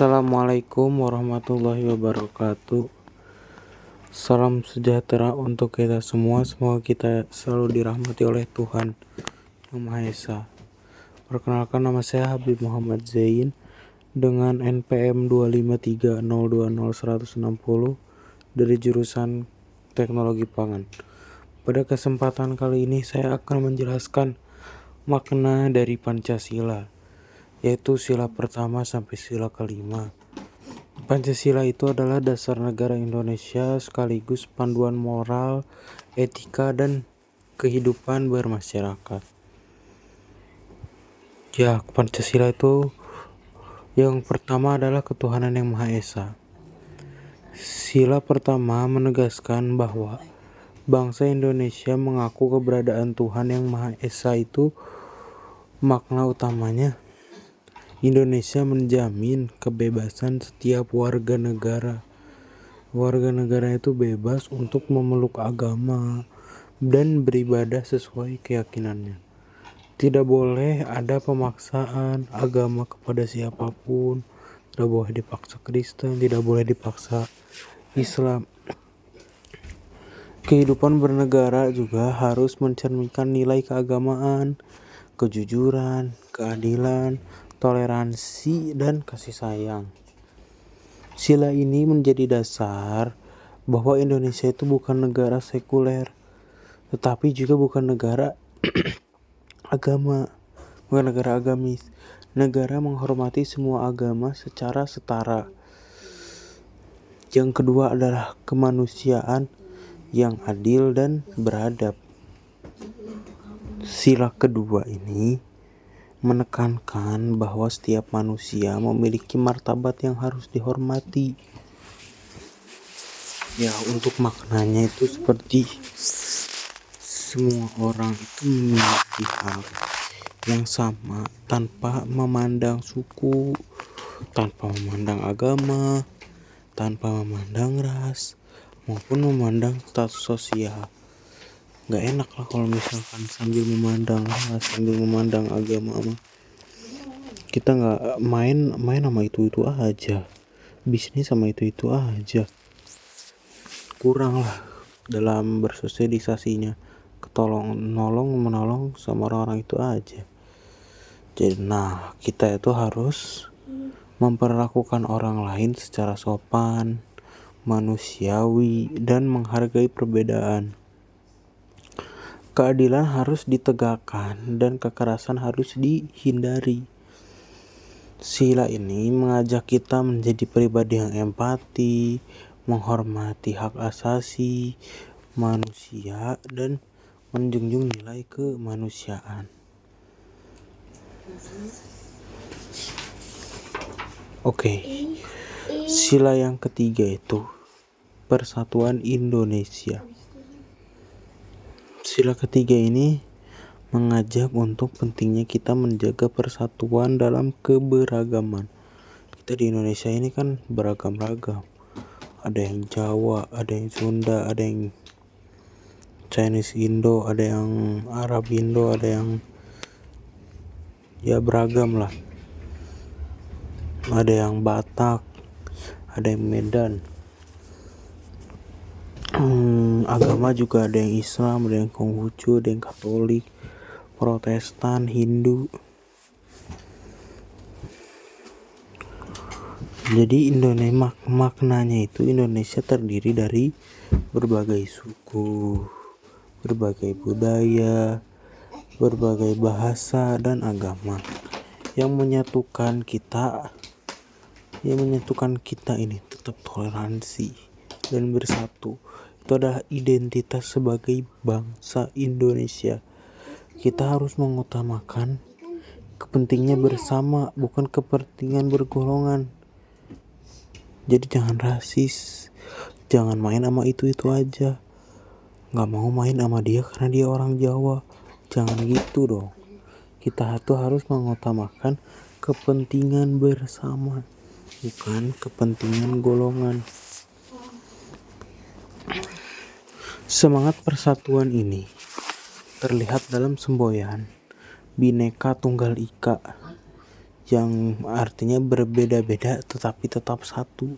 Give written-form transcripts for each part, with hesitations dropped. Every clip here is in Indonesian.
Assalamualaikum warahmatullahi wabarakatuh. Salam sejahtera untuk kita semua. Semoga kita selalu dirahmati oleh Tuhan Yang Maha Esa. Perkenalkan, nama saya Habib Muhammad Zain dengan NPM 253020160 dari jurusan Teknologi Pangan. Pada kesempatan kali ini saya akan menjelaskan makna dari Pancasila, yaitu sila pertama sampai sila kelima. Pancasila itu adalah dasar negara Indonesia sekaligus panduan moral, etika, dan kehidupan bermasyarakat. Ya, Pancasila itu yang pertama adalah ketuhanan yang Maha Esa. Sila pertama menegaskan bahwa bangsa Indonesia mengaku keberadaan Tuhan yang Maha Esa. Itu makna utamanya. Indonesia menjamin kebebasan setiap warga negara. Warga negara itu bebas untuk memeluk agama dan beribadah sesuai keyakinannya. Tidak boleh ada pemaksaan agama kepada siapapun. Tidak boleh dipaksa Kristen, tidak boleh dipaksa Islam. Kehidupan bernegara juga harus mencerminkan nilai keagamaan, kejujuran, keadilan, toleransi, dan kasih sayang. Sila ini menjadi dasar bahwa Indonesia itu bukan negara sekuler, tetapi juga bukan negara agama, bukan negara agamis. Negara menghormati semua agama secara setara. Yang kedua adalah kemanusiaan yang adil dan beradab. Sila kedua ini menekankan bahwa setiap manusia memiliki martabat yang harus dihormati. Ya, untuk maknanya itu seperti semua orang itu memiliki hak yang sama tanpa memandang suku, tanpa memandang agama, tanpa memandang ras, maupun memandang status sosial. Gak enak lah kalau misalkan sambil memandang ras, sambil memandang agama. Kita gak main sama itu aja, bisnis sama itu aja. Kurang lah dalam bersosialisasinya, menolong sama orang-orang itu aja. Jadi kita itu harus memperlakukan orang lain secara sopan, manusiawi, dan menghargai perbedaan. Keadilan harus ditegakkan dan kekerasan harus dihindari. Sila ini mengajak kita menjadi pribadi yang empati, menghormati hak asasi manusia, dan menjunjung nilai kemanusiaan. Sila yang ketiga itu Persatuan Indonesia. Sila ketiga ini mengajak untuk pentingnya kita menjaga persatuan dalam keberagaman. Kita di Indonesia ini kan beragam-ragam. Ada yang Jawa, ada yang Sunda, ada yang Chinese Indo, ada yang Arab Indo, ada yang beragam lah. Ada yang Batak, ada yang Medan. Agama juga ada yang Islam, ada yang Konghucu, ada yang Katolik, Protestan, Hindu. Jadi maknanya itu Indonesia terdiri dari berbagai suku, berbagai budaya, berbagai bahasa dan agama yang menyatukan kita ini tetap toleransi dan bersatu. Itu adalah identitas sebagai bangsa Indonesia. Kita harus mengutamakan kepentingan bersama, bukan kepentingan bergolongan. Jadi jangan rasis, jangan main sama itu aja. Gak mau main sama dia karena dia orang Jawa. Jangan gitu dong. Kita tuh harus mengutamakan kepentingan bersama, bukan kepentingan golongan. Semangat persatuan ini terlihat dalam semboyan Bhinneka Tunggal Ika yang artinya berbeda-beda tetapi tetap satu.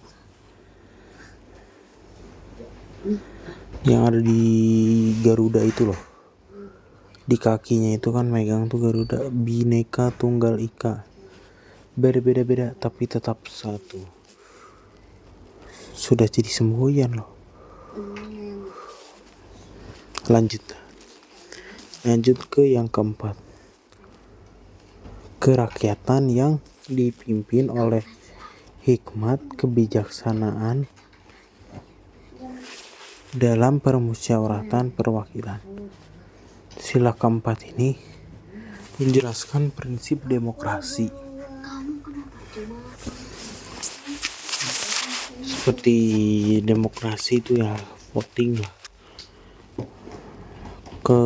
Yang ada di Garuda itu loh, di kakinya itu kan megang tuh Garuda, Bhinneka Tunggal Ika, berbeda-beda tapi tetap satu. Sudah jadi semboyan loh. Lanjut ke yang keempat, kerakyatan yang dipimpin oleh hikmat kebijaksanaan dalam permusyawaratan perwakilan. Sila keempat ini menjelaskan prinsip demokrasi. Seperti demokrasi itu ya voting lah, ke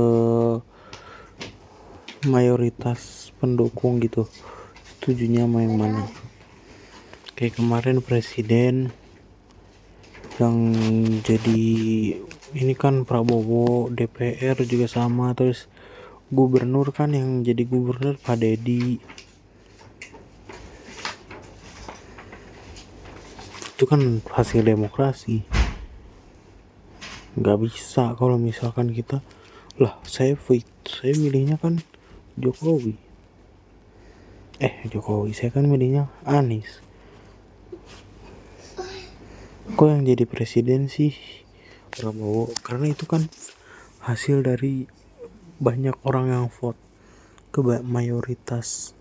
mayoritas pendukung gitu, setujunya sama yang mana. Kayak kemarin presiden yang jadi ini kan Prabowo, DPR juga sama, terus gubernur kan yang jadi gubernur Pak Dedi. Itu kan hasil demokrasi. Nggak bisa kalau misalkan kita saya milihnya kan Jokowi, saya kan milihnya Anies, kok yang jadi presiden sih Prabowo? Karena itu kan hasil dari banyak orang yang vote ke mayoritas.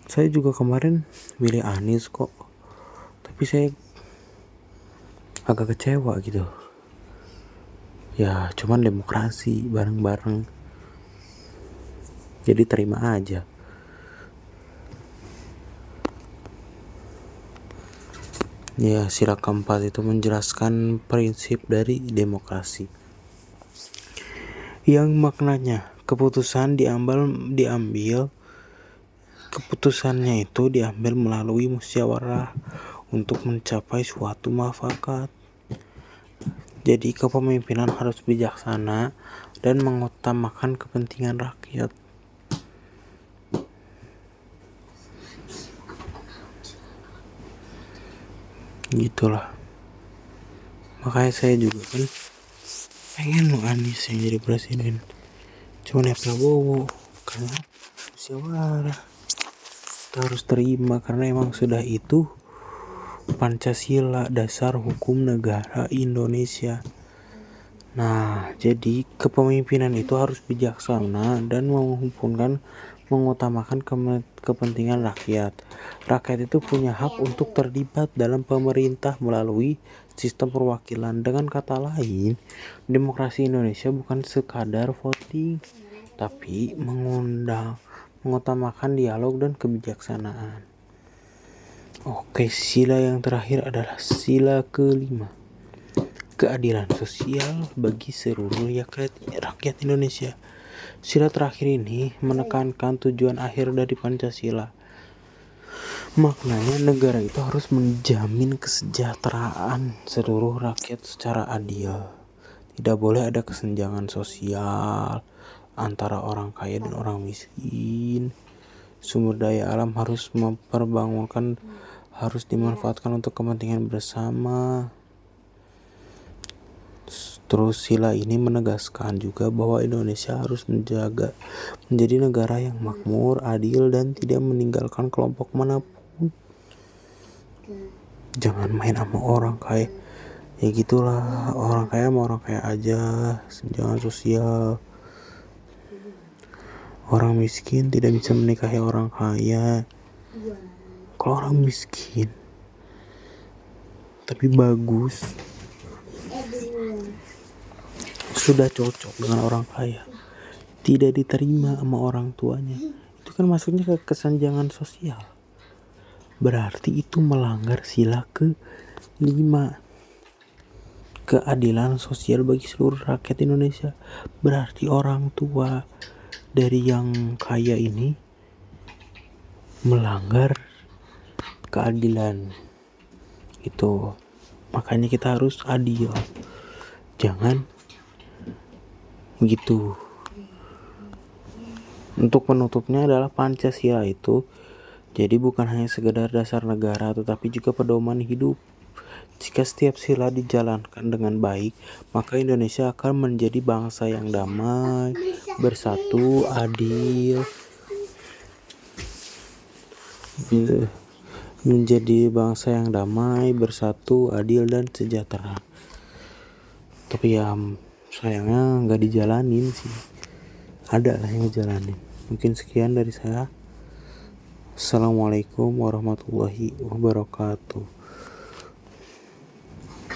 Saya juga kemarin milih Anies kok, tapi saya agak kecewa gitu. Ya cuman demokrasi bareng-bareng, jadi terima aja. Ya, sila keempat itu menjelaskan prinsip dari demokrasi, yang maknanya keputusannya itu diambil melalui musyawarah untuk mencapai suatu mufakat. Jadi kepemimpinan harus bijaksana dan mengutamakan kepentingan rakyat. Gitulah. Makanya saya juga kan pengen Anies yang jadi presiden. Cuman ya Prabowo, karena musyawarah kita harus terima, karena emang sudah itu Pancasila, dasar hukum negara Indonesia. Nah, jadi kepemimpinan itu harus bijaksana dan mengutamakan kepentingan rakyat. Rakyat itu punya hak untuk terlibat dalam pemerintah melalui sistem perwakilan. Dengan kata lain, demokrasi Indonesia bukan sekadar voting, tapi mengutamakan dialog dan kebijaksanaan. Oke, sila yang terakhir adalah sila kelima, keadilan sosial bagi seluruh rakyat Indonesia. Sila terakhir ini menekankan tujuan akhir dari Pancasila. Maknanya negara itu harus menjamin kesejahteraan seluruh rakyat secara adil. Tidak boleh ada kesenjangan sosial antara orang kaya dan orang miskin. Sumber daya alam harus dimanfaatkan untuk kepentingan bersama. Terus sila ini menegaskan juga bahwa Indonesia harus menjadi negara yang makmur, adil, dan tidak meninggalkan kelompok manapun. Jangan main sama orang kaya. Ya gitulah, orang kaya sama orang kaya aja, kesenjangan sosial. Orang miskin tidak bisa menikahi orang kaya. Kalau orang miskin tapi bagus, sudah cocok dengan orang kaya, tidak diterima sama orang tuanya, itu kan masuknya ke kesenjangan sosial. Berarti itu melanggar sila ke-5, keadilan sosial bagi seluruh rakyat Indonesia. Berarti orang tua dari yang kaya ini melanggar keadilan itu. Makanya kita harus adil, jangan begitu. Untuk penutupnya adalah Pancasila itu Jadi bukan hanya sekedar dasar negara, tetapi juga pedoman hidup. Jika setiap sila dijalankan dengan baik, maka Indonesia akan menjadi bangsa yang damai, bersatu, adil, dan sejahtera. Tapi ya sayangnya nggak dijalanin sih. Ada lah yang ngejalanin. Mungkin sekian dari saya. Assalamualaikum warahmatullahi wabarakatuh.